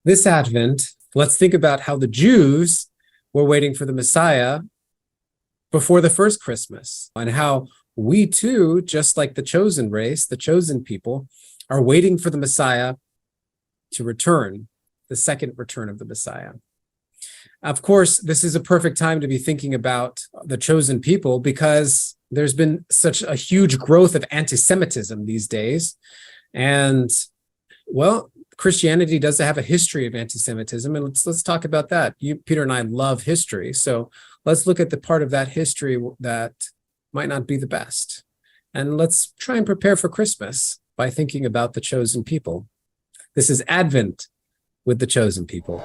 This Advent, let's think about how the Jews were waiting for the Messiah before the first Christmas, and how we too, just like the chosen race, the chosen people, are waiting for the Messiah to return, the second return of the Messiah. Of course, this is a perfect time to be thinking about the chosen people because there's been such a huge growth of anti-Semitism these days. And, well, Christianity does have a history of anti-Semitism, and let's talk about that. Peter and I love history, so let's look at the part of that history that might not be the best. And let's try and prepare for Christmas by thinking about the chosen people. This is Advent with the chosen people.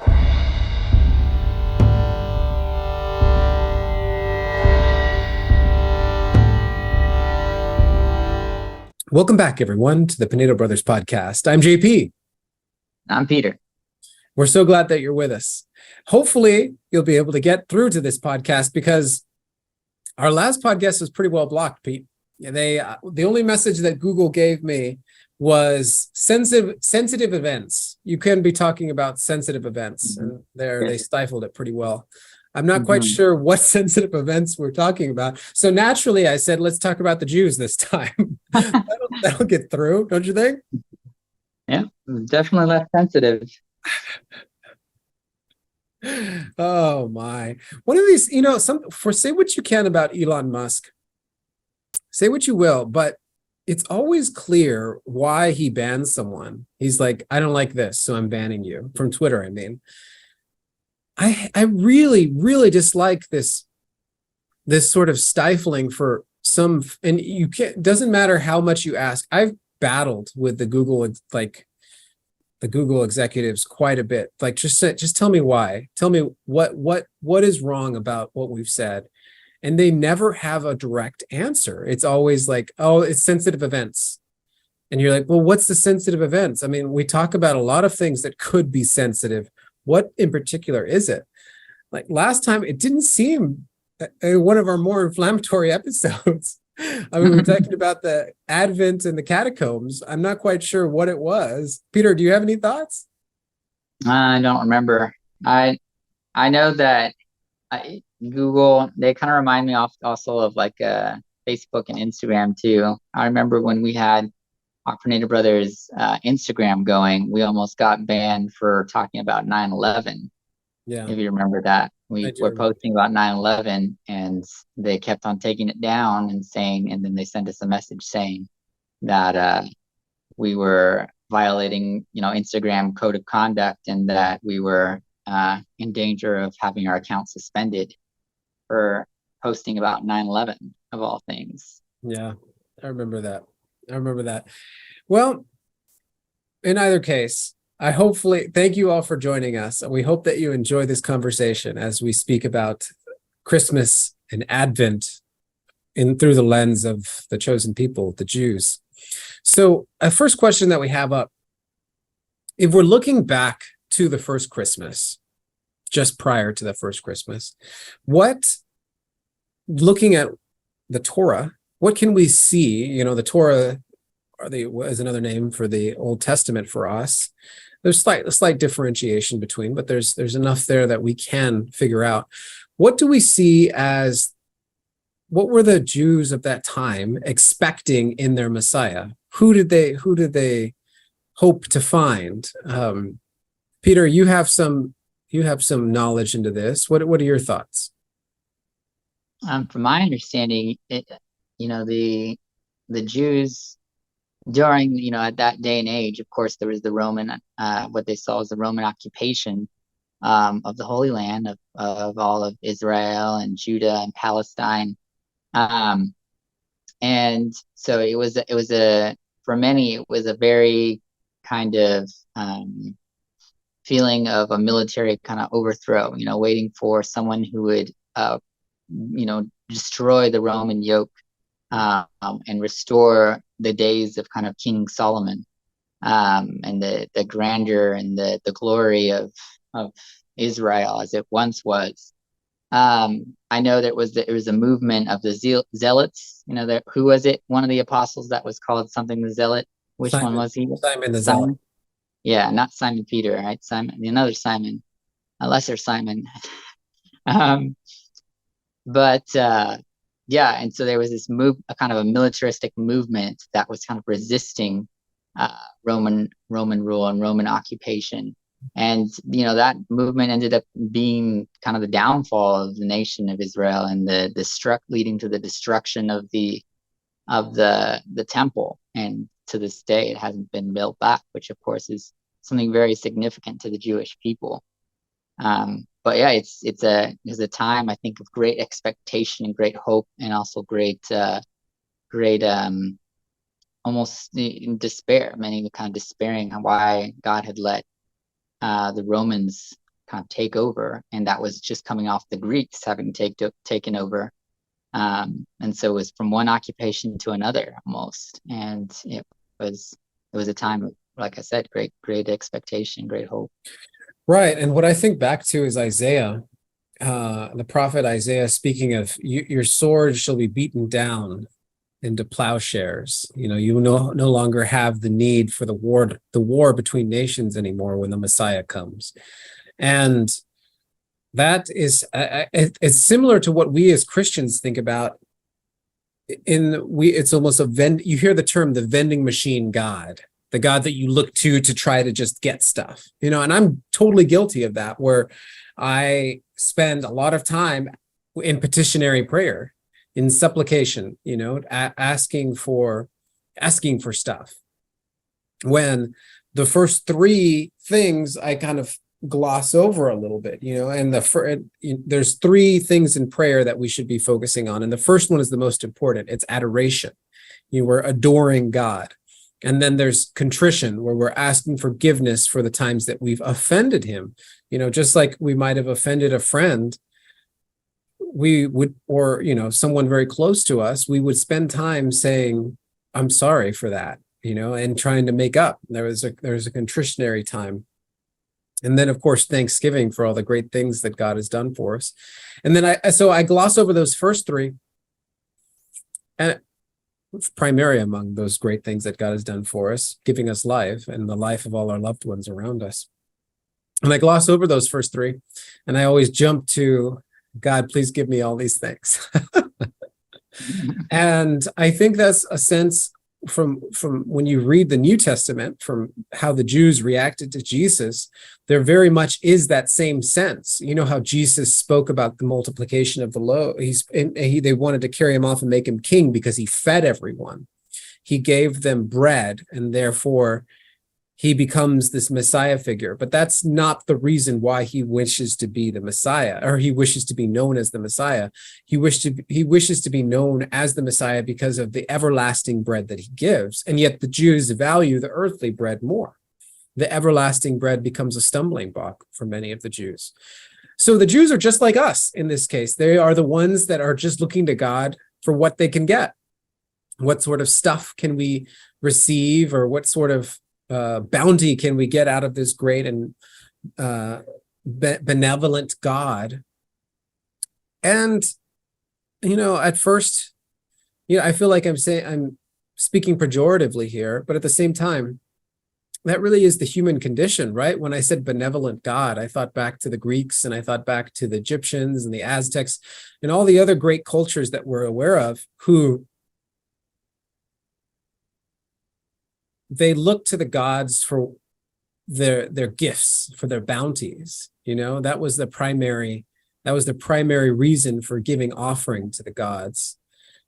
Welcome back, everyone, to the Pinedo Brothers Podcast. I'm JP. I'm Peter. We're so glad that you're with us. Hopefully, you'll be able to get through to this podcast because our last podcast was pretty well blocked, Pete. The only message that Google gave me was sensitive events. You couldn't be talking about sensitive events, and they stifled it pretty well. I'm not quite sure what sensitive events we're talking about. So naturally, I said, let's talk about the Jews this time. That'll get through, don't you think? Yeah, definitely less sensitive. Oh my. One of these, say what you can about Elon Musk. Say what you will, but it's always clear why he bans someone. He's like, I don't like this, so I'm banning you from Twitter, I mean. I really, really dislike this sort of stifling for some, and you can't, doesn't matter how much you ask. I've battled with the Google executives quite a bit. Like, just tell me why. Tell me what is wrong about what we've said. And they never have a direct answer. It's always like, oh, it's sensitive events. And you're like, well, what's the sensitive events? I mean, we talk about a lot of things that could be sensitive. What in particular is it? Like last time, it didn't seem one of our more inflammatory episodes. I mean, we're talking about the Advent and the catacombs. I'm not quite sure what it was. Peter, do you have any thoughts? I don't remember. I know that Google, they kind of remind me also of like Facebook and Instagram too. I remember when we had our Pinedo Brothers Instagram going, we almost got banned for talking about 9/11. Yeah. If you remember that. We were posting about 9/11 and they kept on taking it down and then they sent us a message saying that we were violating, Instagram code of conduct and that we were in danger of having our account suspended for posting about 9/11 of all things. Yeah, I remember that. Well, in either case, thank you all for joining us. We hope that you enjoy this conversation as we speak about Christmas and Advent through the lens of the chosen people, the Jews. So a first question that we have up, if we're looking back to the first Christmas, just prior to the first Christmas, looking at the Torah, what can we see? The Torah is another name for the Old Testament for us. There's a slight differentiation between, but there's enough there that we can figure out. What do we see as, what were the Jews of that time expecting in their Messiah? Who did they hope to find? Peter, you have some knowledge into this. What are your thoughts? From my understanding, the Jews during, at that day and age, of course, there was the Roman, what they saw as the Roman occupation of the Holy Land of all of Israel and Judah and Palestine. And so for many, it was a very kind of feeling of a military kind of overthrow, waiting for someone who would, destroy the Roman yoke and restore the days of kind of King Solomon and the grandeur and the glory of Israel as it once was. I know there was a movement of the zealots. Who was it? One of the apostles that was called something the zealot. Which one was he? Simon the Zealot. Yeah, not Simon Peter, right? Simon, another Simon, a lesser Simon. um, but yeah, and so there was this a kind of a militaristic movement that was kind of resisting Roman rule and Roman occupation. And that movement ended up being kind of the downfall of the nation of Israel, and leading to the destruction of the temple. And to this day, it hasn't been built back, which of course is something very significant to the Jewish people. But yeah, it's a time, I think, of great expectation and great hope, and also great almost in despair. Many were kind of despairing on why God had let the Romans kind of take over, and that was just coming off the Greeks having taken over. And so it was from one occupation to another almost, and it was a time of, like I said, great expectation, great hope. Right. And what I think back to is Isaiah, the prophet Isaiah, speaking of your sword shall be beaten down into plowshares. You no longer have the need for the war between nations anymore when the Messiah comes. And that is it's similar to what we as Christians think about. It's almost you hear the term the vending machine God, the God that you look to try to just get stuff, and I'm totally guilty of that, where I spend a lot of time in petitionary prayer, in supplication, asking for stuff, when the first three things I kind of gloss over a little bit, and there's three things in prayer that we should be focusing on. And the first one is the most important. It's adoration. We're adoring God. And then there's contrition, where we're asking forgiveness for the times that we've offended him. Just like we might have offended a friend, we would, or, someone very close to us, we would spend time saying, I'm sorry for that, and trying to make up. There's a contritionary time. And then, of course, Thanksgiving for all the great things that God has done for us. And then I gloss over those first three, and primary among those great things that God has done for us, giving us life and the life of all our loved ones around us. And I gloss over those first three, and I always jump to, God, please give me all these things. And I think that's a sense from when you read the New Testament, from how the Jews reacted to Jesus, there very much is that same sense. How Jesus spoke about the multiplication of the loaves. They wanted to carry him off and make him king because he fed everyone. He gave them bread, and therefore he becomes this Messiah figure. But that's not the reason why he wishes to be the Messiah, or he wishes to be known as the Messiah. He wishes to be known as the Messiah because of the everlasting bread that he gives. And yet the Jews value the earthly bread more. The everlasting bread becomes a stumbling block for many of the Jews. So the Jews are just like us in this case. They are the ones that are just looking to God for what they can get. What sort of stuff can we receive, or what sort of bounty can we get out of this great and benevolent God? And at first, I feel like I'm speaking pejoratively here, but at the same time, that really is the human condition, right? When I said benevolent God, I thought back to the Greeks, and I thought back to the Egyptians and the Aztecs and all the other great cultures that we're aware of, who they look to the gods for their gifts, for their bounties. That was the primary reason for giving offering to the gods.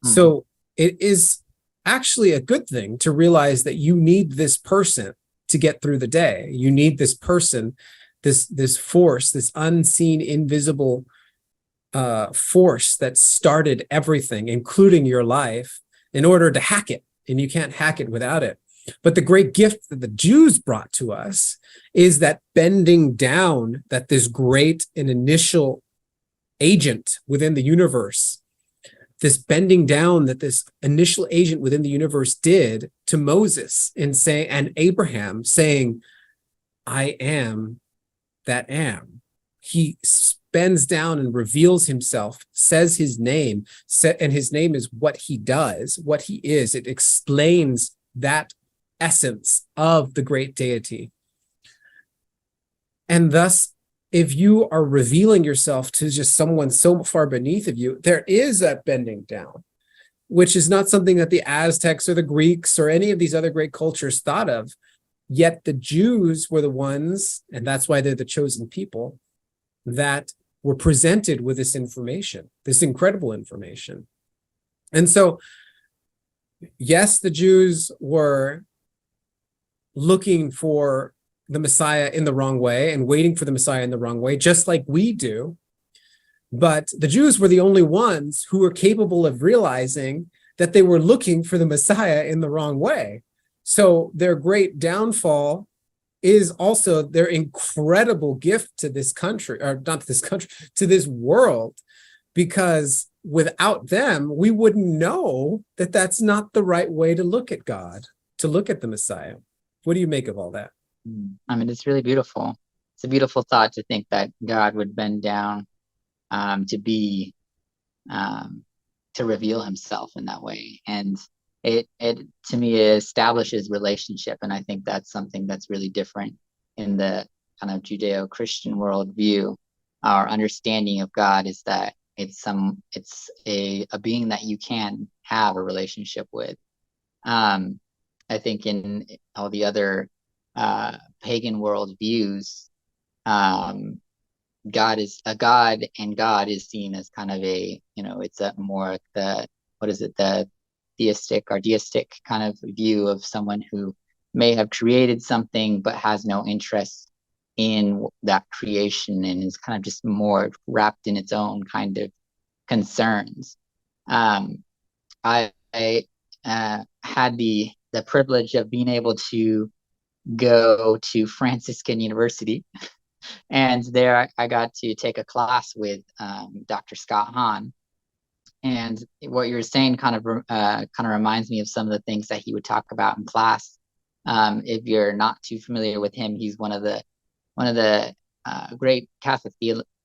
Mm-hmm. So it is actually a good thing to realize that you need this person to get through the day. You need this person, this force, this unseen, invisible force that started everything, including your life, in order to hack it. And you can't hack it without it. But the great gift that the Jews brought to us is that bending down that this great and initial agent within the universe, this bending down that this initial agent within the universe did to Moses and Abraham, saying, I am that am. He bends down and reveals himself, says his name, and his name is what he does, what he is. It explains that essence of the great deity. And thus, if you are revealing yourself to just someone so far beneath of you, there is that bending down, which is not something that the Aztecs or the Greeks or any of these other great cultures thought of. Yet the Jews were the ones, and that's why they're the chosen people, that were presented with this information, this incredible information. And so, yes, the Jews were looking for the Messiah in the wrong way and waiting for the Messiah in the wrong way, just like we do. But the Jews were the only ones who were capable of realizing that they were looking for the Messiah in the wrong way. So their great downfall is also their incredible gift to this country, or not to this country, to this world, because without them, we wouldn't know that that's not the right way to look at God, to look at the Messiah. What do you make of all that? I mean, it's really beautiful. It's a beautiful thought to think that God would bend down to be, to reveal himself in that way. And it to me, it establishes relationship. And I think that's something that's really different in the kind of Judeo-Christian worldview. Our understanding of God is that it's a being that you can have a relationship with. I think in all the other pagan worldviews, God is a God, and God is seen as kind of a, it's a more the theistic or deistic kind of view of someone who may have created something but has no interest in that creation and is kind of just more wrapped in its own kind of concerns. I had the privilege of being able to go to Franciscan University, and there I got to take a class with Dr. Scott Hahn. And what you're saying kind of reminds me of some of the things that he would talk about in class. If you're not too familiar with him, he's one of the great Catholic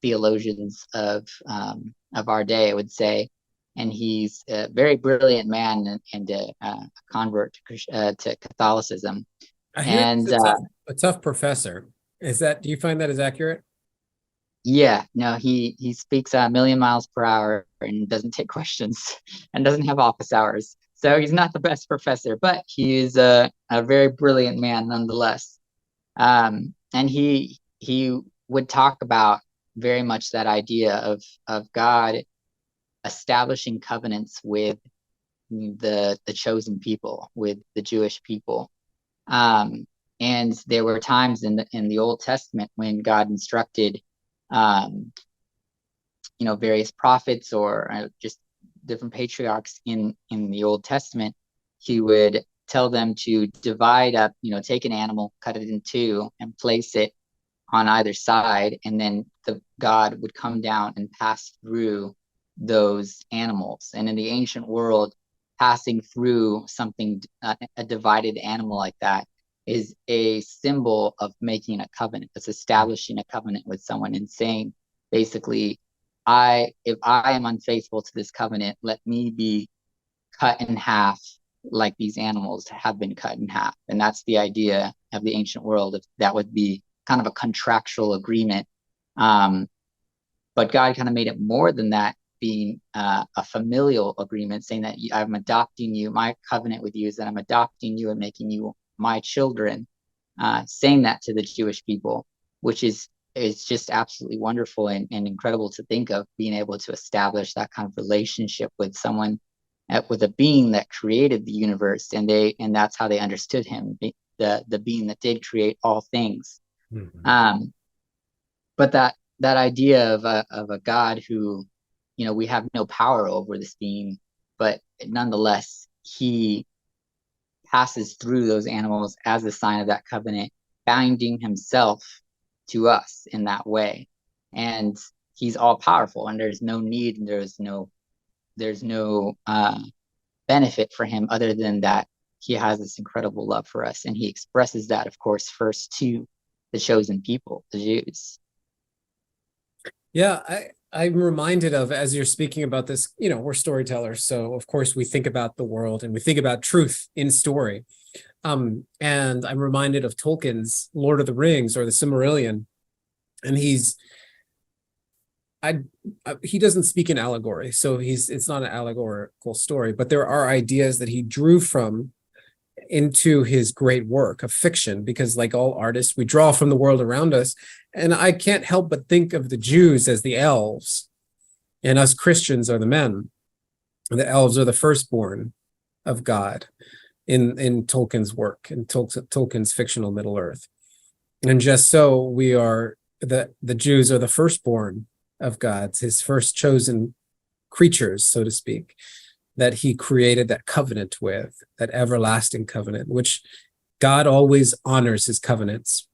theologians of our day, I would say. And he's a very brilliant man and a convert to Catholicism. I hear he's a tough professor. Do you find that as accurate? Yeah, no, he speaks a million miles per hour and doesn't take questions and doesn't have office hours. So he's not the best professor, but he is a very brilliant man nonetheless. And he would talk about very much that idea of God establishing covenants with the chosen people, with the Jewish people. And there were times in the Old Testament when God instructed various prophets or just different patriarchs in the Old Testament. He would tell them to divide up, take an animal, cut it in two, and place it on either side, and then God would come down and pass through those animals. And in the ancient world, passing through something, a divided animal like that, is a symbol of making a covenant. It's establishing a covenant with someone and saying, basically, if I am unfaithful to this covenant, let me be cut in half like these animals have been cut in half. And that's the idea of the ancient world. That would be kind of a contractual agreement. But God kind of made it more than that, being a familial agreement, saying that I'm adopting you. My covenant with you is that I'm adopting you and making you my children, saying that to the Jewish people, which is just absolutely wonderful and incredible to think of, being able to establish that kind of relationship with someone, with a being that created the universe, and that's how they understood him, the being that did create all things. Mm-hmm. But that idea of a God who, we have no power over this being, but nonetheless, he passes through those animals as a sign of that covenant, binding himself to us in that way. And he's all powerful, and there's no need, and there's no benefit for him other than that he has this incredible love for us. And he expresses that, of course, first to the chosen people, the Jews. Yeah, I'm reminded of, as you're speaking about this, we're storytellers. So of course we think about the world and we think about truth in story. And I'm reminded of Tolkien's Lord of the Rings, or the Silmarillion, And he doesn't speak in allegory, so it's not an allegorical story, but there are ideas that he drew from into his great work of fiction, because like all artists, we draw from the world around us. And I can't help but think of the Jews as the elves, and us Christians are the men. The elves are the firstborn of God in Tolkien's work, in Tolkien's fictional Middle Earth. And just so we are, the Jews are the firstborn of God, his first chosen creatures, so to speak, that he created that covenant with, that everlasting covenant, which God always honors his covenants.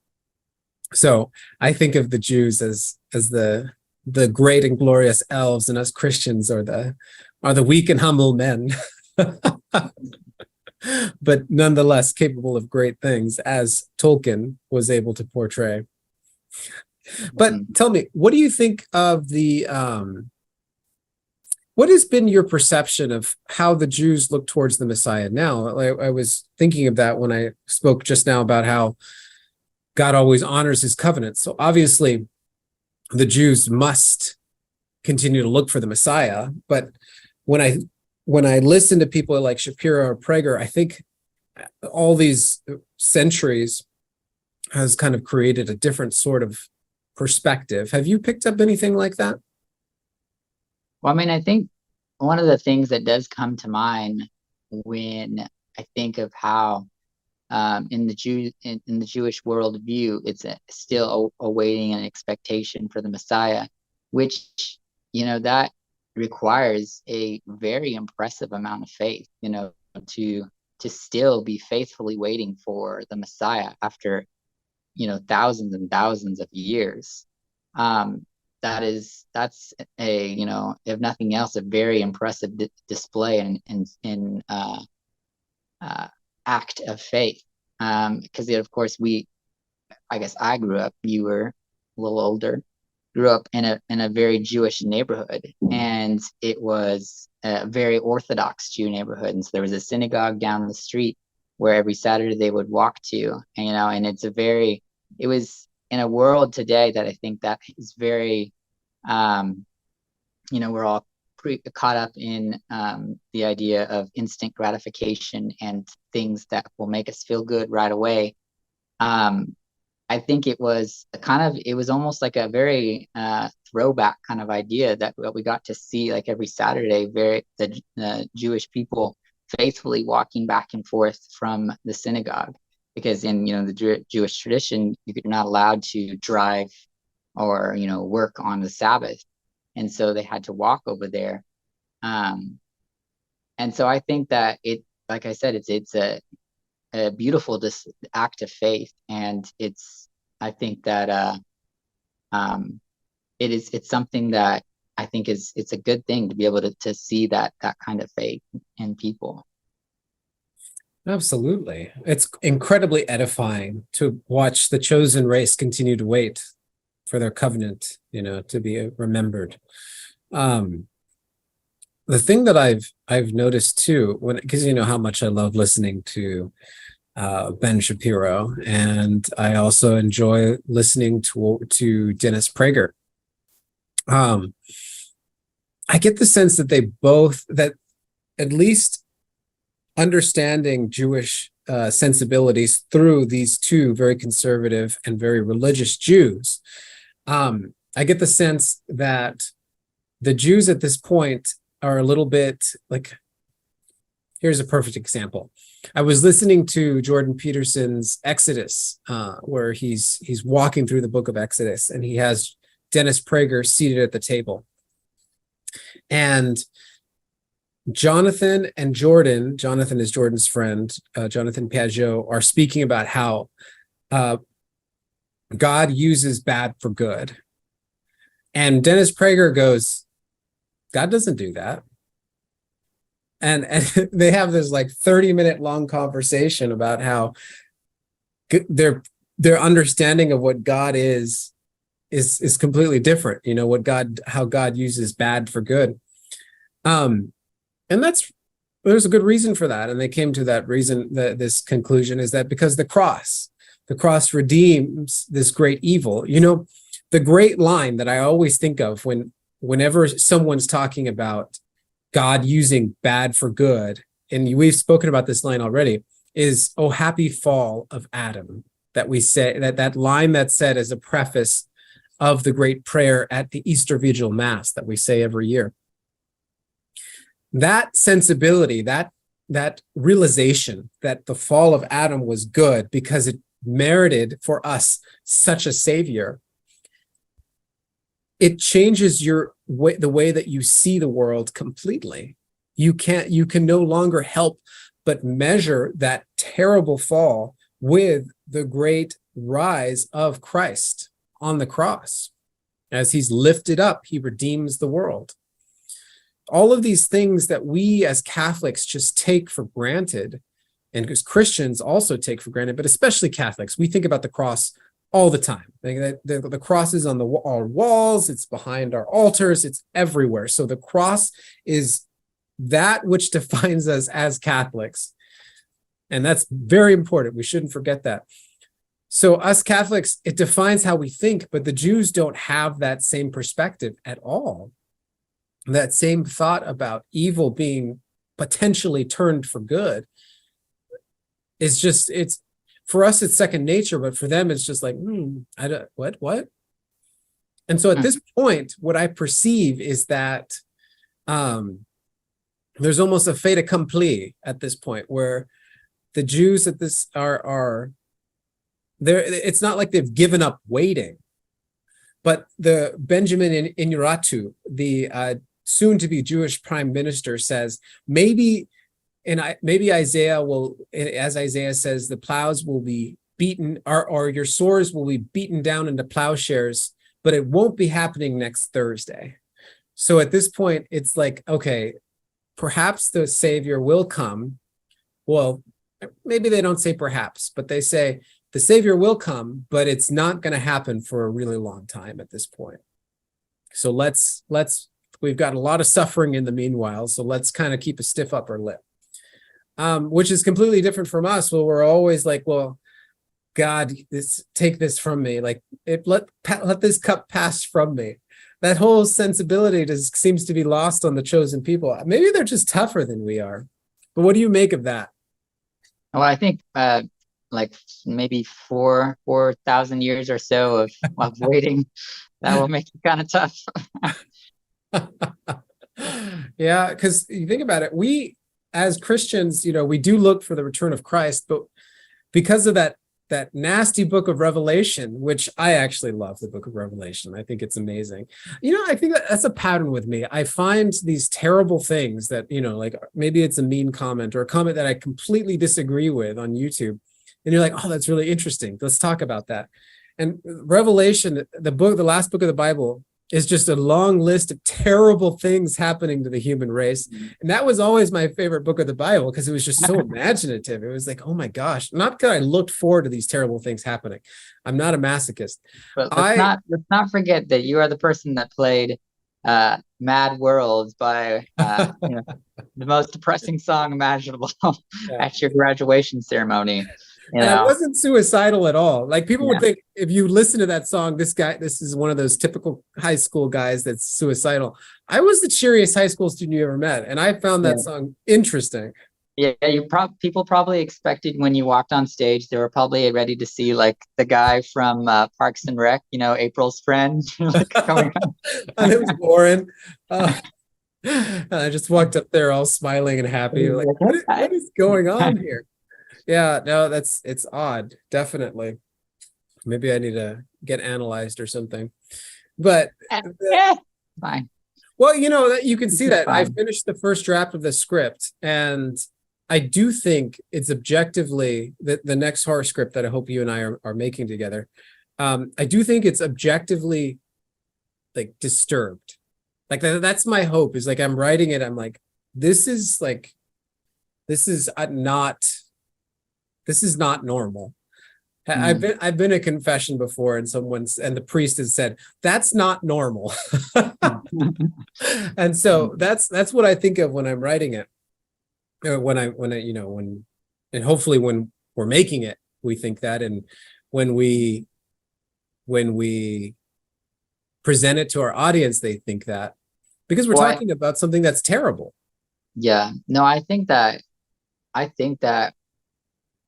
So I think of the Jews as the great and glorious elves, and us Christians are the weak and humble men, but nonetheless capable of great things, as Tolkien was able to portray. But tell me, what do you think of what has been your perception of how the Jews look towards the Messiah now? I was thinking of that when I spoke just now about how God always honors his covenants. So obviously the Jews must continue to look for the Messiah. But when I listen to people like Shapiro or Prager, I think all these centuries has kind of created a different sort of perspective. Have you picked up anything like that? Well, I mean, I think one of the things that does come to mind when I think of how in the Jewish worldview, it's still awaiting an expectation for the Messiah, which, that requires a very impressive amount of faith, to still be faithfully waiting for the Messiah after, thousands and thousands of years. That's a, if nothing else, a very impressive display and act of faith. Because of course I guess I grew up, you were a little older, grew up in a very Jewish neighborhood, and it was a very Orthodox Jew neighborhood. And so there was a synagogue down the street where every Saturday they would walk to, and it was in a world today that I think that is very, we're all caught up in the idea of instant gratification and things that will make us feel good right away. I think it was almost like a very throwback kind of idea that we got to see like every Saturday, the Jewish people faithfully walking back and forth from the synagogue. Because in the Jewish tradition, you're not allowed to drive or work on the Sabbath, and so they had to walk over there. And so I think that like I said, it's a beautiful act of faith, and I think that it's something that I think it's a good thing to be able to see that kind of faith in people. Absolutely. It's incredibly edifying to watch the chosen race continue to wait for their covenant, to be remembered. The thing that I've noticed too, because how much I love listening to Ben Shapiro, and I also enjoy listening to Dennis Prager. I get the sense that that at least understanding Jewish sensibilities through these two very conservative and very religious Jews, I get the sense that the Jews at this point are a little bit like, here's a perfect example. I was listening to Jordan Peterson's Exodus, where he's walking through the book of Exodus, and he has Dennis Prager seated at the table. And Jonathan and Jordan, Jonathan is Jordan's friend, Jonathan Piaget, are speaking about how God uses bad for good. And Dennis Prager goes, God doesn't do that. And they have this like 30-minute long conversation about how their understanding of what God is completely different. How God uses bad for good. And there's a good reason for that. And they came to that reason, this conclusion is that because the cross redeems this great evil. the great line that I always think of whenever someone's talking about God using bad for good, and we've spoken about this line already, is "Oh, happy fall of Adam," that we say, that line that's said as a preface of the great prayer at the Easter Vigil Mass that we say every year. That sensibility, that realization that the fall of Adam was good because it merited for us such a savior, it changes the way that you see the world completely. You can no longer help but measure that terrible fall with the great rise of Christ on the cross. As he's lifted up, he redeems the world. All of these things that we as Catholics just take for granted, and as Christians also take for granted, but especially Catholics, we think about the cross all the time. The cross is on our walls, it's behind our altars, it's everywhere. So the cross is that which defines us as Catholics. And that's very important. We shouldn't forget that. So us Catholics, it defines how we think, but the Jews don't have that same perspective at all. That same thought about evil being potentially turned for good is just, it's, for us, it's second nature, but for them, it's just like, what? And so at this point, what I perceive is that there's almost a fait accompli at this point, where the Jews at this are there. It's not like they've given up waiting, but the Benjamin Inuratu, the soon-to-be Jewish prime minister, says maybe Isaiah will, as Isaiah says, the plows will be beaten, or your swords will be beaten down into plowshares, but it won't be happening next Thursday. So at this point, it's like, okay, perhaps the Savior will come. Well, maybe they don't say perhaps, but they say the Savior will come, but it's not going to happen for a really long time at this point. So we've got a lot of suffering in the meanwhile, so let's kind of keep a stiff upper lip. Which is completely different from us, where we're always like, well, God, take this from me. Like, let this cup pass from me. That whole sensibility just seems to be lost on the chosen people. Maybe they're just tougher than we are. But what do you make of that? Well, I think like maybe 4,000 years or so of waiting, that will make it kind of tough. Yeah, because you think about it, we as Christians, we do look for the return of Christ, but because of that nasty book of Revelation, which I actually love the book of Revelation. I think it's amazing. I think that's a pattern with me. I find these terrible things that, like maybe it's a mean comment or a comment that I completely disagree with on YouTube. And you're like, oh, that's really interesting. Let's talk about that. And Revelation, the last book of the Bible, is just a long list of terrible things happening to the human race. And that was always my favorite book of the Bible because it was just so imaginative. It was like, oh my gosh, not because I looked forward to these terrible things happening. I'm not a masochist. But let's not forget that you are the person that played Mad World by the most depressing song imaginable at your graduation ceremony. And I wasn't suicidal at all. Like people would think if you listen to that song, this is one of those typical high school guys that's suicidal. I was the cheeriest high school student you ever met, and I found that song interesting. Yeah, people probably expected when you walked on stage, they were probably ready to see like the guy from Parks and Rec, April's friend. Coming and it was Warren. I just walked up there all smiling and happy. Like, what is going on here? Yeah, no, it's odd. Definitely. Maybe I need to get analyzed or something. But fine. Well, you can see that I finished the first draft of the script, and I do think it's objectively the next horror script that I hope you and I are making together. I do think it's objectively like disturbed. Like that's my hope, is like I'm writing it. I'm like, this is not normal. I've been a confession before, and the priest has said that's not normal. And so that's what I think of when I'm writing it. And hopefully when we're making it, we think that, and when we present it to our audience, they think that, because we're talking about something that's terrible. Yeah, no, I think that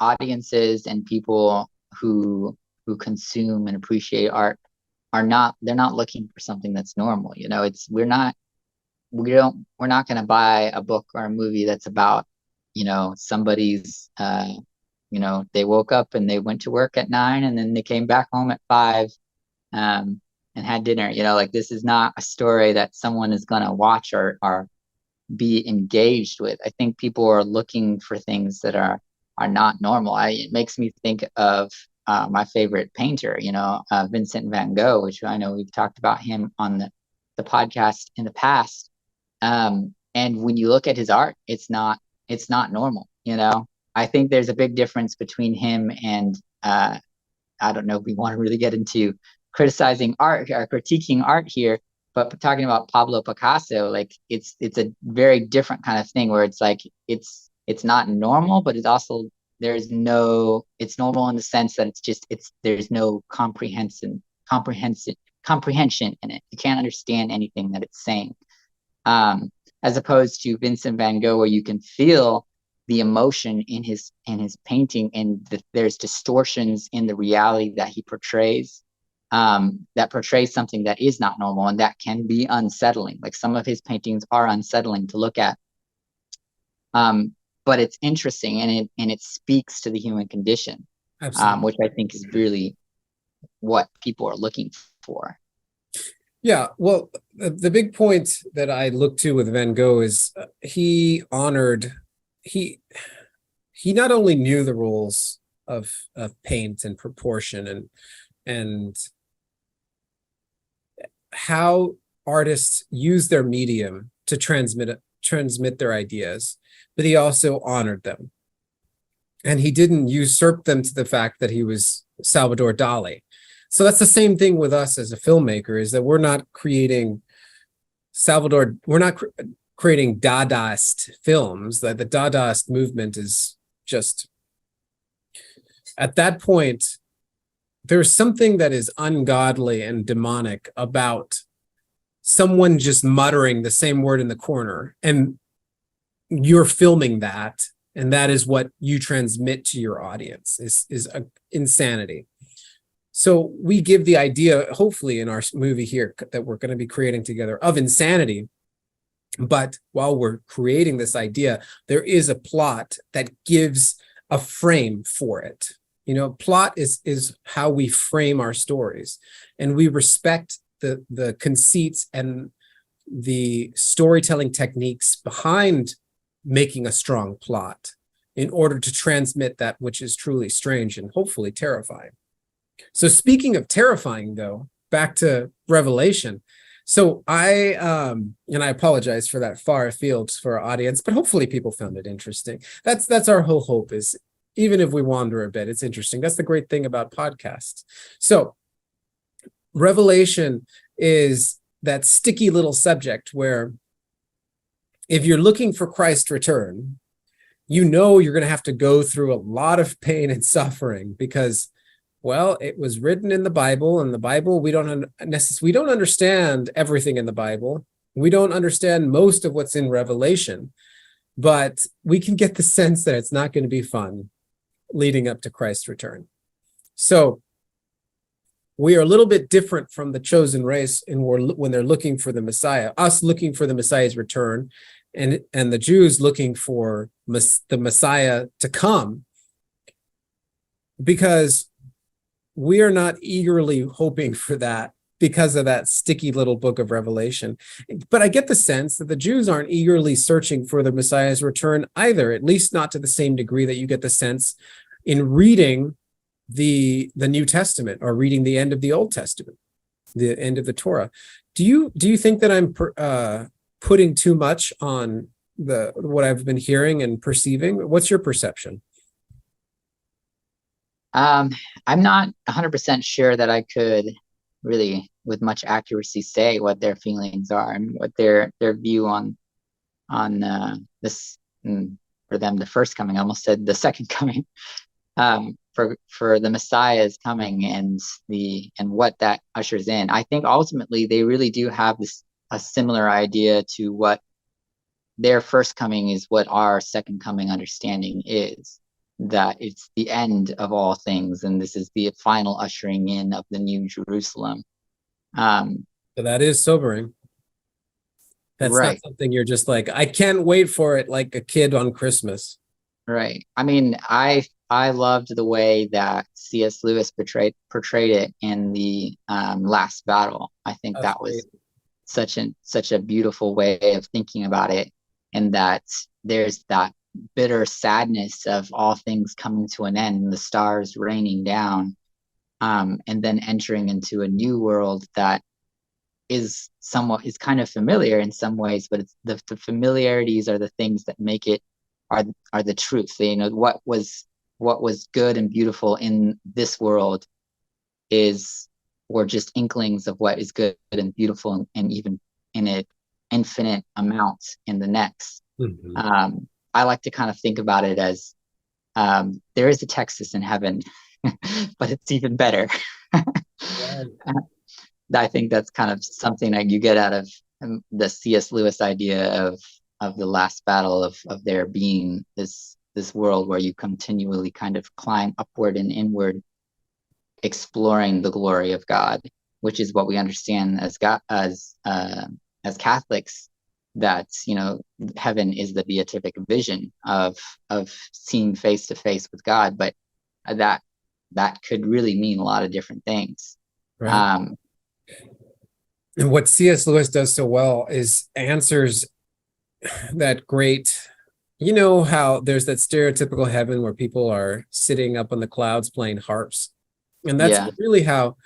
audiences and people who consume and appreciate art they're not looking for something that's normal. You know, we're not going to buy a book or a movie that's about, you know, somebody's you know, they woke up and they went to work at 9 and then they came back home at 5 and had dinner. You know, like, this is not a story that someone is going to watch or be engaged with. I think people are looking for things that are not normal. It makes me think of my favorite painter, you know, Vincent van Gogh, which I know we've talked about him on the podcast in the past. And when you look at his art, it's not normal. You know, I think there's a big difference between him and I don't know if we want to really get into criticizing art or critiquing art here, but talking about Pablo Picasso, like, it's a very different kind of thing where it's like it's not normal, but it's also it's normal in the sense that there's no comprehension in it. You can't understand anything that it's saying. As opposed to Vincent van Gogh, where you can feel the emotion in his painting, and there's distortions in the reality that he portrays, that portrays something that is not normal, and that can be unsettling. Like, some of his paintings are unsettling to look at. But it's interesting, and it speaks to the human condition, which I think is really what people are looking for. Yeah, well, the big point that I look to with Van Gogh is he not only knew the rules of paint and proportion and how artists use their medium to transmit their ideas, but he also honored them. And he didn't usurp them to the fact that he was Salvador Dali. So that's the same thing with us as a filmmaker, is that we're not creating creating Dadaist films. That the Dadaist movement is just, at that point, there's something that is ungodly and demonic about someone just muttering the same word in the corner, and you're filming that, and that is what you transmit to your audience, is insanity. So we give the idea, hopefully in our movie here that we're going to be creating together, of insanity. But while we're creating this idea, there is a plot that gives a frame for it. You know, plot is how we frame our stories, and we respect the conceits and the storytelling techniques behind making a strong plot in order to transmit that which is truly strange and hopefully terrifying. So speaking of terrifying, though, back to Revelation. So I apologize for that far afield for our audience, but hopefully people found it interesting. That's our whole hope, is even if we wander a bit, it's interesting. That's the great thing about podcasts. So Revelation is that sticky little subject where if you're looking for Christ's return, you know you're going to have to go through a lot of pain and suffering because, well, it was written in the Bible, and the Bible, we don't understand everything in the Bible. We don't understand most of what's in Revelation, but we can get the sense that it's not going to be fun leading up to Christ's return. So we are a little bit different from the chosen race when they're looking for the Messiah, us looking for the Messiah's return, and the Jews looking for the Messiah to come, because we are not eagerly hoping for that because of that sticky little book of Revelation. But I get the sense that the Jews aren't eagerly searching for the Messiah's return either, at least not to the same degree that you get the sense in reading the New Testament or reading the end of the Old Testament, the end of the Torah. Do you think that I'm putting too much on what I've been hearing and perceiving? What's your perception? I'm not 100% sure that I could really, with much accuracy, say what their feelings are and what their view on this, for them, the first coming. I almost said the second coming. for the Messiah's coming and what that ushers in. I think ultimately they really do have a similar idea to what their first coming is, what our second coming understanding is, that it's the end of all things, and this is the final ushering in of the new Jerusalem. So that is sobering. That's right. Not something you're just like, I can't wait for it like a kid on Christmas. Right. I mean, I loved the way that C.S. Lewis portrayed it in the Last Battle. I think That's that was such a beautiful way of thinking about it, and that there's that bitter sadness of all things coming to an end, the stars raining down, and then entering into a new world that is kind of familiar in some ways, but it's the familiarities are the things that make it are the truth. You know, what was good and beautiful in this world were just inklings of what is good and beautiful, and even in an infinite amount in the next. Mm-hmm. I like to kind of think about it as there is a Texas in heaven, but it's even better. Right. I think that's kind of something that you get out of the C.S. Lewis idea of the last battle, of there being this world where you continually kind of climb upward and inward, exploring the glory of God, which is what we understand as God, as Catholics, that, you know, heaven is the beatific vision of seeing face to face with God, but that could really mean a lot of different things. Right. And what C.S. Lewis does so well is answers that great, you know, how there's that stereotypical heaven where people are sitting up on the clouds playing harps. And that's really how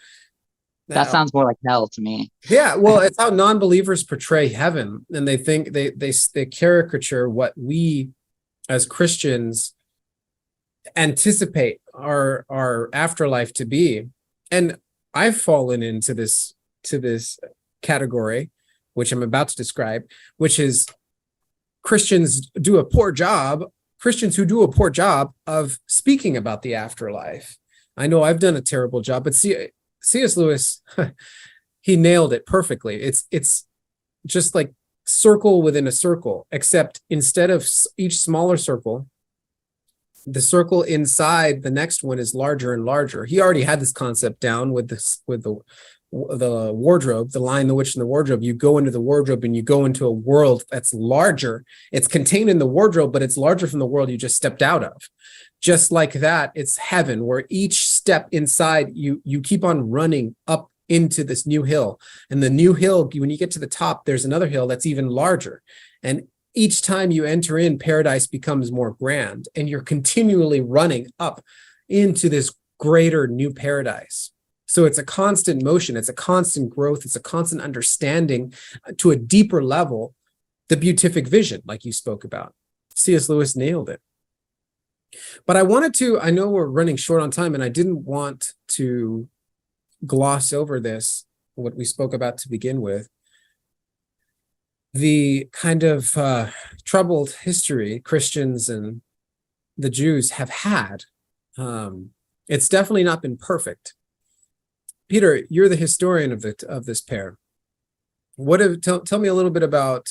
that sounds more like hell to me. Yeah, well, it's how non-believers portray heaven, and they think they caricature what we as Christians anticipate our afterlife to be. And I've fallen into this category, which I'm about to describe, which is Christians who do a poor job of speaking about the afterlife. I know I've done a terrible job, but C.S. Lewis, he nailed it perfectly. It's just like circle within a circle, except instead of each smaller circle, the circle inside the next one is larger and larger. He already had this concept down with the wardrobe, The Lion, the Witch, and the Wardrobe. You go into the wardrobe and you go into a world that's larger. It's contained in the wardrobe, but it's larger from the world you just stepped out of. Just like that, it's heaven, where each step inside you keep on running up into this new hill. And the new hill, when you get to the top, there's another hill that's even larger. And each time you enter in, paradise becomes more grand, and you're continually running up into this greater new paradise. So it's a constant motion, it's a constant growth, it's a constant understanding to a deeper level, the beatific vision, like you spoke about. C.S. Lewis nailed it. But I know we're running short on time, and I didn't want to gloss over this, what we spoke about to begin with. The kind of troubled history Christians and the Jews have had. It's definitely not been perfect. Peter, you're the historian of this pair. Tell me a little bit about,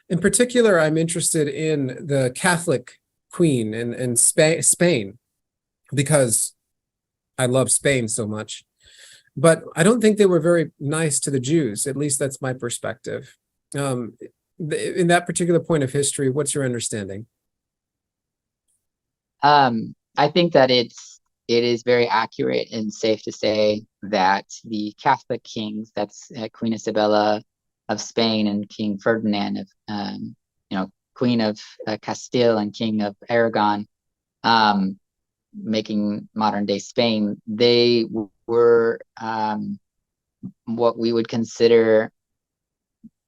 in particular, I'm interested in the Catholic Queen in Spain, because I love Spain so much. But I don't think they were very nice to the Jews. At least that's my perspective. In that particular point of history, what's your understanding? I think that it is very accurate and safe to say that the Catholic kings, that's Queen Isabella of Spain and King Ferdinand of, Queen of Castile and King of Aragon, making modern day Spain, they were what we would consider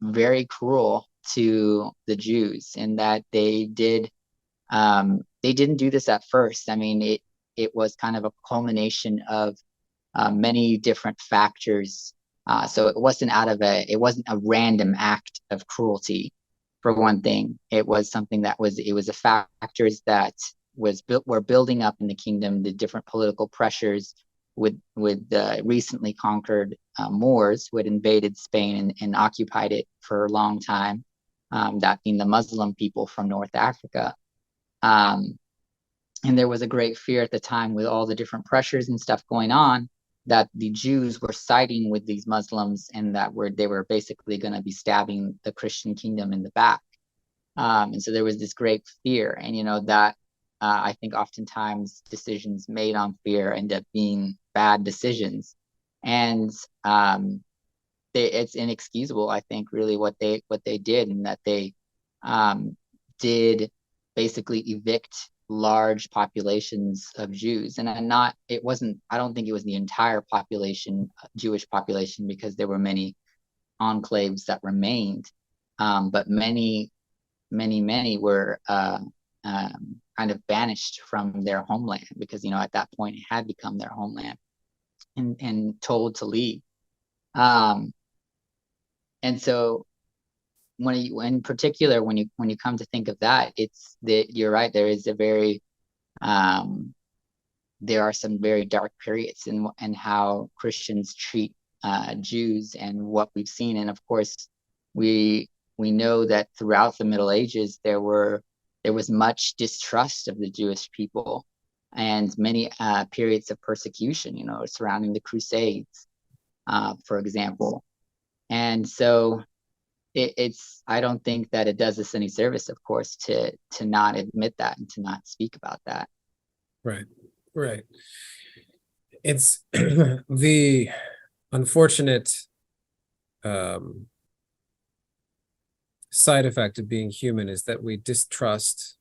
very cruel to the Jews, in that they didn't do this at first. I mean, it was kind of a culmination of many different factors. So it wasn't a random act of cruelty. For one thing, it was something it was a factors that were building up in the kingdom, the different political pressures with recently conquered Moors who had invaded Spain and occupied it for a long time, that being the Muslim people from North Africa. And there was a great fear at the time with all the different pressures and stuff going on that the Jews were siding with these Muslims and that they were basically going to be stabbing the Christian kingdom in the back. And so there was this great fear. And, that I think oftentimes decisions made on fear end up being bad decisions. And it's inexcusable, I think, really what they did, and that they did basically evict large populations of Jews. And I don't think it was the entire population, Jewish population, because there were many enclaves that remained. But many were kind of banished from their homeland because, at that point it had become their homeland and told to leave. And so in particular, when you come to think of that, it's that you're right. There is there are some very dark periods in how Christians treat Jews and what we've seen. And of course, we know that throughout the Middle Ages, there was much distrust of the Jewish people and many periods of persecution, surrounding the Crusades, for example. And so I don't think that it does us any service, of course, to not admit that and to not speak about that. Right. It's the unfortunate side effect of being human is that we distrust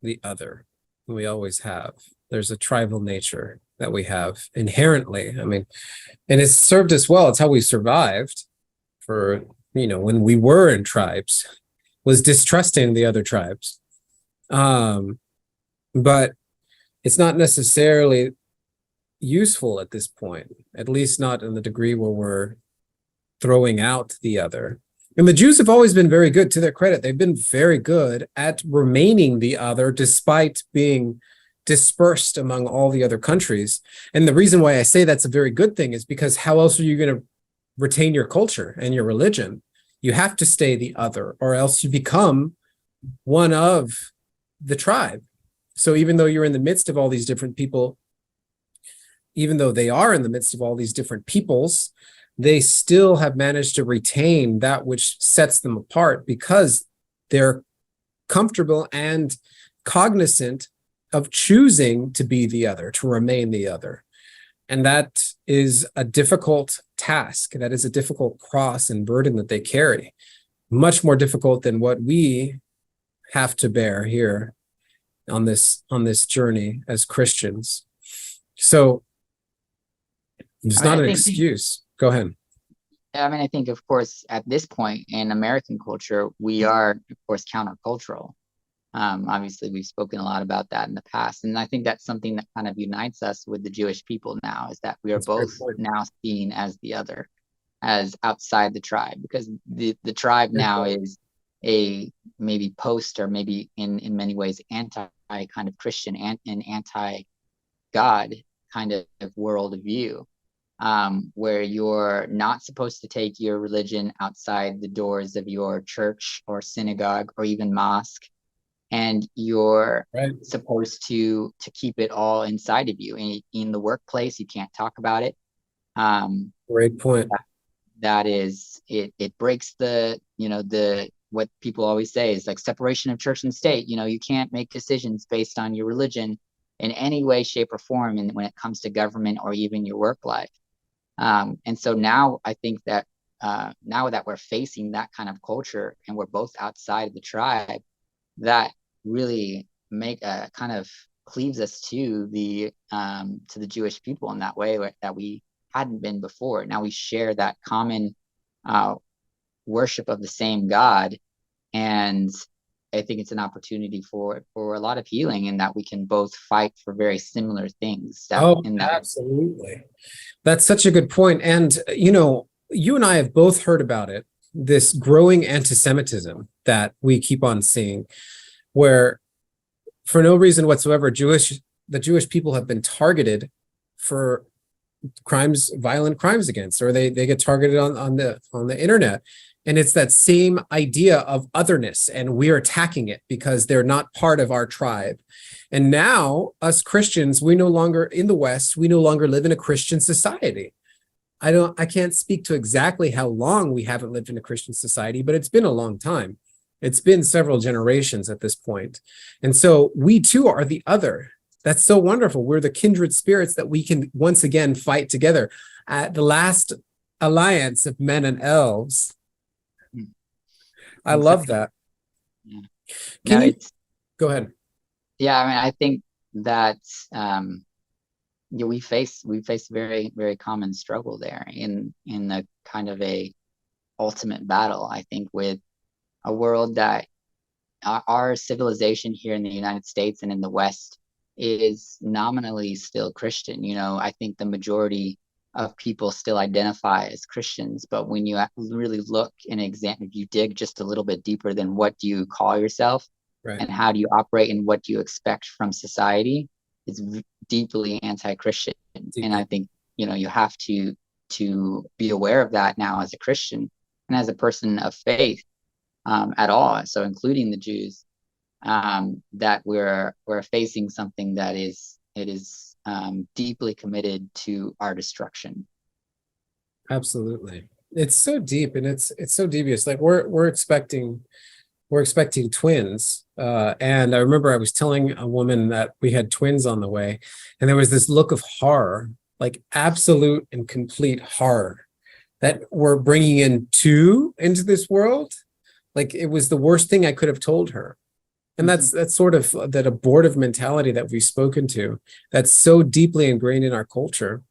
the other. We always have. There's a tribal nature that we have inherently. I mean, and it's served us well. It's how we survived for, when we were in tribes, was distrusting the other tribes. But it's not necessarily useful at this point, at least not in the degree where we're throwing out the other. And the Jews have always been very good, to their credit. They've been very good at remaining the other despite being dispersed among all the other countries. And the reason why I say that's a very good thing is because how else are you going to retain your culture and your religion? You have to stay the other, or else you become one of the tribe. So even though you're in the midst of all these different people, even though they are in the midst of all these different peoples, they still have managed to retain that which sets them apart because they're comfortable and cognizant of choosing to be the other, to remain the other. And that is a difficult task. That is a difficult cross and burden that they carry. Much more difficult than what we have to bear here on this journey as Christians. So it's not an excuse. Go ahead. I think, of course, at this point in American culture, we are, of course, countercultural. Obviously, we've spoken a lot about that in the past. And I think that's something that kind of unites us with the Jewish people now, is that we are both now seen as the other, as outside the tribe, because the tribe now is a maybe post, or maybe in many ways anti kind of Christian and an anti-God kind of worldview. Where you're not supposed to take your religion outside the doors of your church or synagogue or even mosque, and you're supposed to keep it all inside of you. In the workplace, you can't talk about it. Great point. That is, it breaks the what people always say is like separation of church and state. You can't make decisions based on your religion in any way, shape, or form, and when it comes to government or even your work life. And so now I think that now that we're facing that kind of culture and we're both outside of the tribe, that really kind of cleaves us to the Jewish people in that way that we hadn't been before. Now we share that common worship of the same God, and I think it's an opportunity for a lot of healing, in that we can both fight for very similar things. Absolutely. That's such a good point. And, you and I have both heard about it, this growing anti-Semitism that we keep on seeing, where for no reason whatsoever, the Jewish people have been targeted for crimes, violent crimes against, or they get targeted on the internet. And it's that same idea of otherness, and we're attacking it because they're not part of our tribe. And now us Christians, we no longer, in the West, we no longer live in a Christian society. I can't speak to exactly how long we haven't lived in a Christian society, but it's been a long time. It's been several generations at this point. And so we too are the other. That's so wonderful. We're the kindred spirits that we can once again fight together at the last alliance of men and elves. I love that. Yeah. Can you go ahead? Yeah, I mean, I think that we face very, very common struggle there in the kind of a ultimate battle, I think, with a world that our civilization here in the United States and in the West is nominally still Christian. You know, I think the majority of people still identify as Christians, but when you really look and examine, if you dig just a little bit deeper, than what do you call yourself, right, and how do you operate and what do you expect from society, it's deeply anti-Christian. And I think, you know, you have to be aware of that now as a Christian and as a person of faith at all. So including the Jews, that we're facing something that is deeply committed to our destruction. Absolutely. It's so deep, and it's so devious. Like we're expecting twins. And I remember I was telling a woman that we had twins on the way, and there was this look of horror, like absolute and complete horror, that we're bringing in two into this world. Like it was the worst thing I could have told her. And that's sort of that abortive mentality that we've spoken to, that's so deeply ingrained in our culture.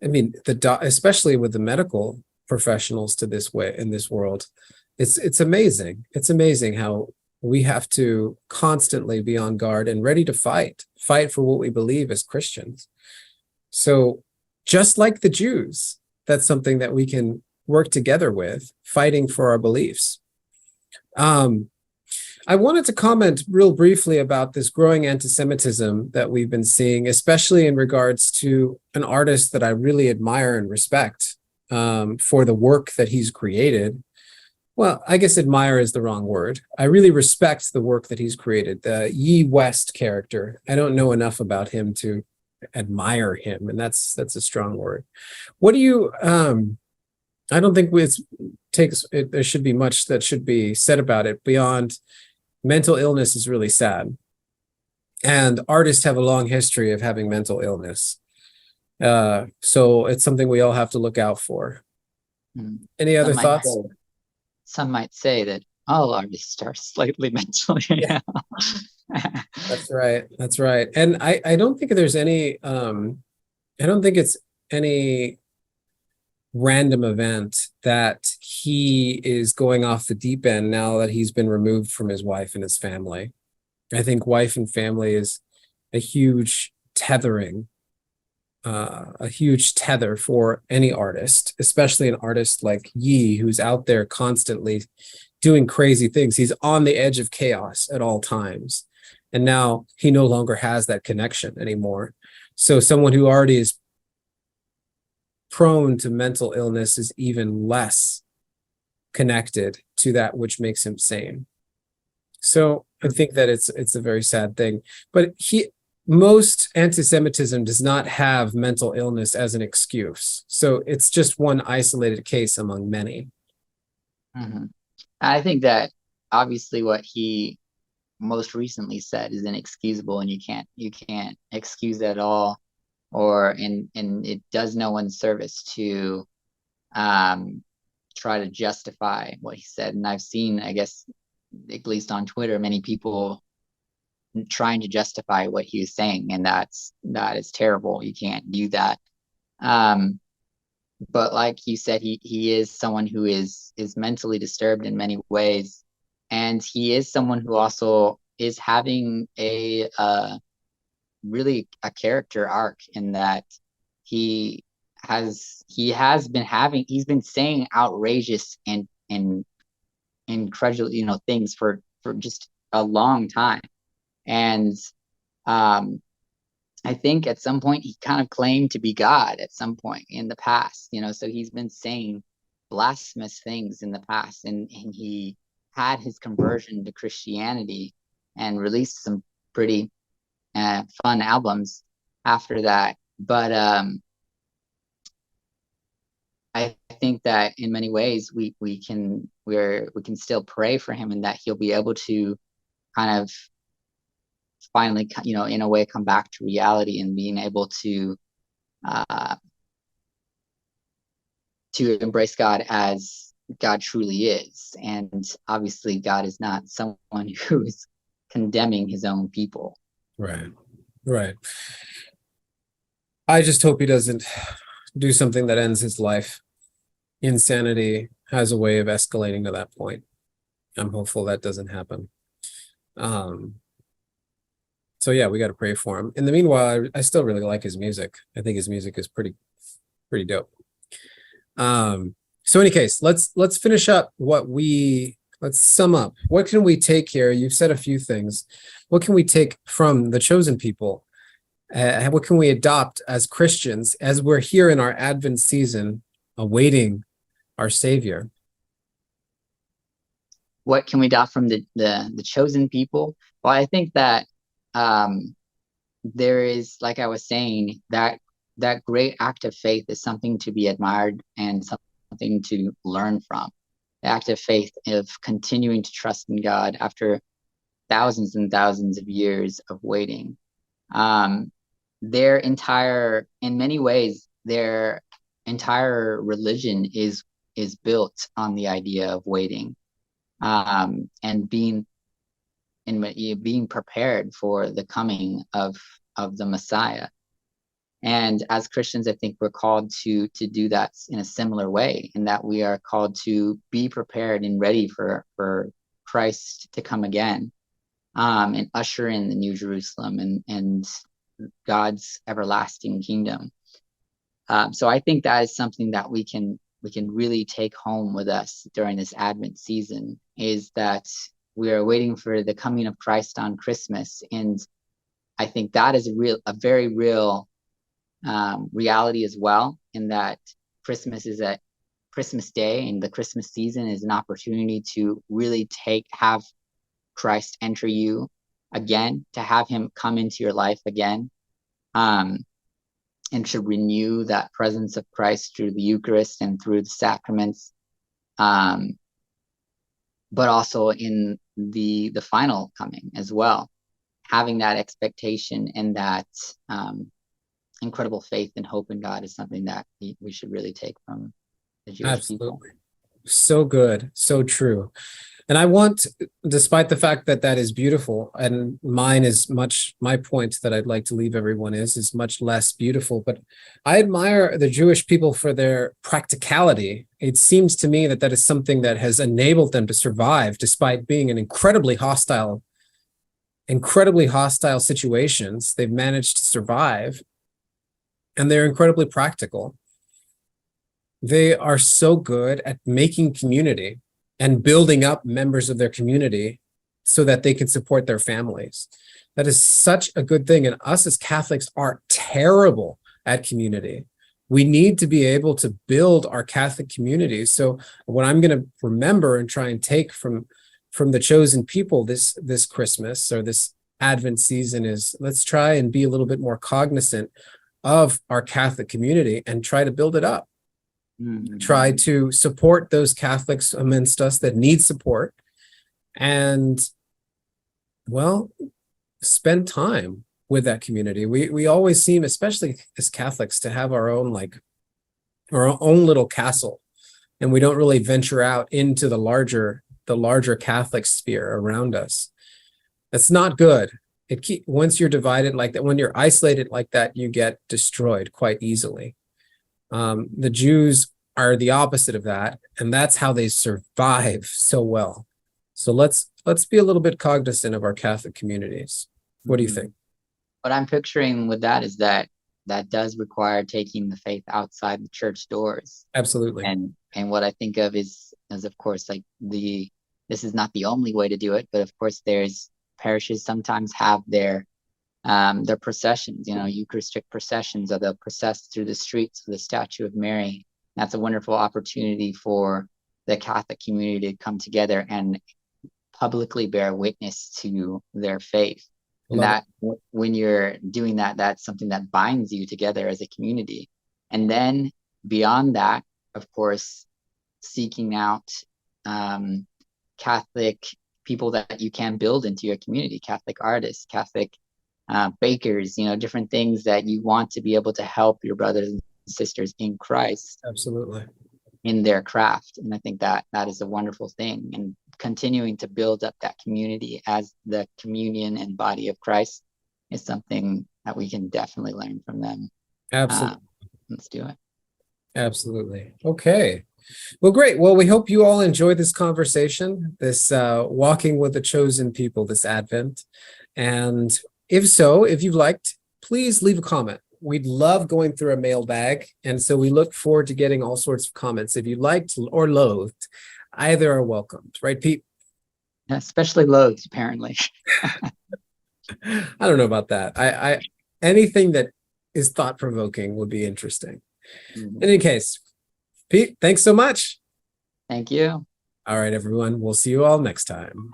I mean, especially with the medical professionals to this way in this world, it's amazing. It's amazing how we have to constantly be on guard and ready to fight for what we believe as Christians. So just like the Jews, that's something that we can work together with, fighting for our beliefs. I wanted to comment real briefly about this growing anti-Semitism that we've been seeing, especially in regards to an artist that I really admire and respect for the work that he's created. Well, I guess admire is the wrong word. I really respect the work that he's created. The Ye West character, I don't know enough about him to admire him, and that's a strong word. What do you, I don't think there should be much that should be said about it beyond mental illness is really sad. And artists have a long history of having mental illness. So it's something we all have to look out for. Any other thoughts? Some might say that all artists are slightly mentally ill. That's right. That's right. And I don't think there's any, I don't think it's any random event that he is going off the deep end now that he's been removed from his wife and his family. I think wife and family is a huge tethering, a huge tether for any artist, especially an artist like Ye, who's out there constantly doing crazy things. He's on the edge of chaos at all times. And now he no longer has that connection anymore. So someone who already is prone to mental illness is even less connected to that which makes him sane. So I think that it's a very sad thing. But most anti-Semitism does not have mental illness as an excuse. So it's just one isolated case among many. I think that obviously what he most recently said is inexcusable, and you can't excuse that at all, and it does no one service to try to justify what he said. And I've seen, I guess, at least on Twitter, many people trying to justify what he was saying, and that is terrible. You can't do that. But like you said, he is someone who is mentally disturbed in many ways, and he is someone who also is having a really a character arc, in that he's been saying outrageous and incredible, things for just a long time. And I think at some point he kind of claimed to be God at some point in the past, so he's been saying blasphemous things in the past, and he had his conversion to Christianity and released some pretty fun albums after that. But I think that in many ways we can still pray for him, and that he'll be able to kind of finally, in a way, come back to reality and being able to embrace God as God truly is. And obviously God is not someone who's condemning his own people. Right. I just hope he doesn't do something that ends his life. Insanity has a way of escalating to that point. I'm hopeful that doesn't happen. So yeah, we got to pray for him. In the meanwhile, I still really like his music. I think his music is pretty dope. So in any case, let's finish up let's sum up. What can we take here? You've said a few things. What can we take from the chosen people? What can we adopt as Christians as we're here in our Advent season, awaiting our Savior? What can we adopt from the chosen people? Well, I think that there is, like I was saying, that great act of faith is something to be admired and something to learn from. The act of faith of continuing to trust in God after thousands and thousands of years of waiting. In many ways, their entire religion is built on the idea of waiting, and being prepared for the coming of the Messiah. And as Christians, I think we're called to do that in a similar way, in that we are called to be prepared and ready for Christ to come again, and usher in the New Jerusalem and God's everlasting kingdom. So I think that is something that we can really take home with us during this Advent season, is that we are waiting for the coming of Christ on Christmas. And I think that is a very real reality as well, in that Christmas Day and the Christmas season is an opportunity to really have Christ enter you again, to have him come into your life again, and to renew that presence of Christ through the Eucharist and through the sacraments, but also in the final coming as well. Having that expectation and that incredible faith and hope in God is something that we should really take from the Jewish people. So good, so true. And I want, despite the fact that is beautiful, and my point that I'd like to leave everyone is much less beautiful, but I admire the Jewish people for their practicality. It seems to me that is something that has enabled them to survive despite being in incredibly hostile situations. They've managed to survive, and they're incredibly practical. They are so good at making community and building up members of their community so that they can support their families. That is such a good thing. And us as Catholics are terrible at community. We need to be able to build our Catholic communities. So what I'm going to remember and try and take from the chosen people this Christmas or this Advent season is, let's try and be a little bit more cognizant of our Catholic community and try to build it up. Mm-hmm. Try to support those Catholics amongst us that need support, and spend time with that community. We always seem, especially as Catholics, to have our own little castle, and we don't really venture out into the larger Catholic sphere around us. That's not good. Once you're divided like that, when you're isolated like that, you get destroyed quite easily. The Jews are the opposite of that, and that's how they survive so well. So let's be a little bit cognizant of our Catholic communities. What do you think? What I'm picturing with that is that does require taking the faith outside the church doors. Absolutely. And what I think of is of course, like the this is not the only way to do it, but of course there's parishes sometimes have their processions, Eucharistic processions, or they'll process through the streets of the statue of Mary. That's a wonderful opportunity for the Catholic community to come together and publicly bear witness to their faith. And that when you're doing that, that's something that binds you together as a community. And then beyond that, of course, seeking out Catholic people that you can build into your community, Catholic artists, Catholic bakers, different things that you want to be able to help your brothers and sisters in Christ. Absolutely. In their craft. And I think that is a wonderful thing. And continuing to build up that community as the communion and body of Christ is something that we can definitely learn from them. Absolutely. Let's do it. Absolutely. Okay. Well, great. Well, we hope you all enjoyed this conversation, this walking with the chosen people this Advent. And if so, if you liked, please leave a comment. We'd love going through a mailbag. And so we look forward to getting all sorts of comments. If you liked or loathed, either are welcomed. Right, Pete? Especially loathed, apparently. I don't know about that. I anything that is thought-provoking would be interesting. In any case, Pete, thanks so much. Thank you. All right, everyone. We'll see you all next time.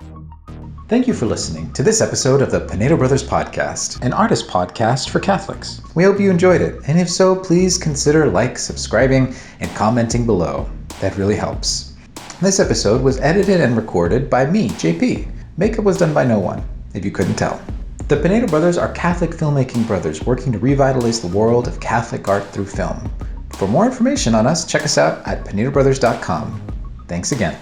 Thank you for listening to this episode of the Pinedo Brothers Podcast, an artist podcast for Catholics. We hope you enjoyed it, and if so, please consider subscribing, and commenting below. That really helps. This episode was edited and recorded by me, JP. Makeup was done by no one, if you couldn't tell. The Pinedo Brothers are Catholic filmmaking brothers working to revitalize the world of Catholic art through film. For more information on us, check us out at pinedobrothers.com. Thanks again.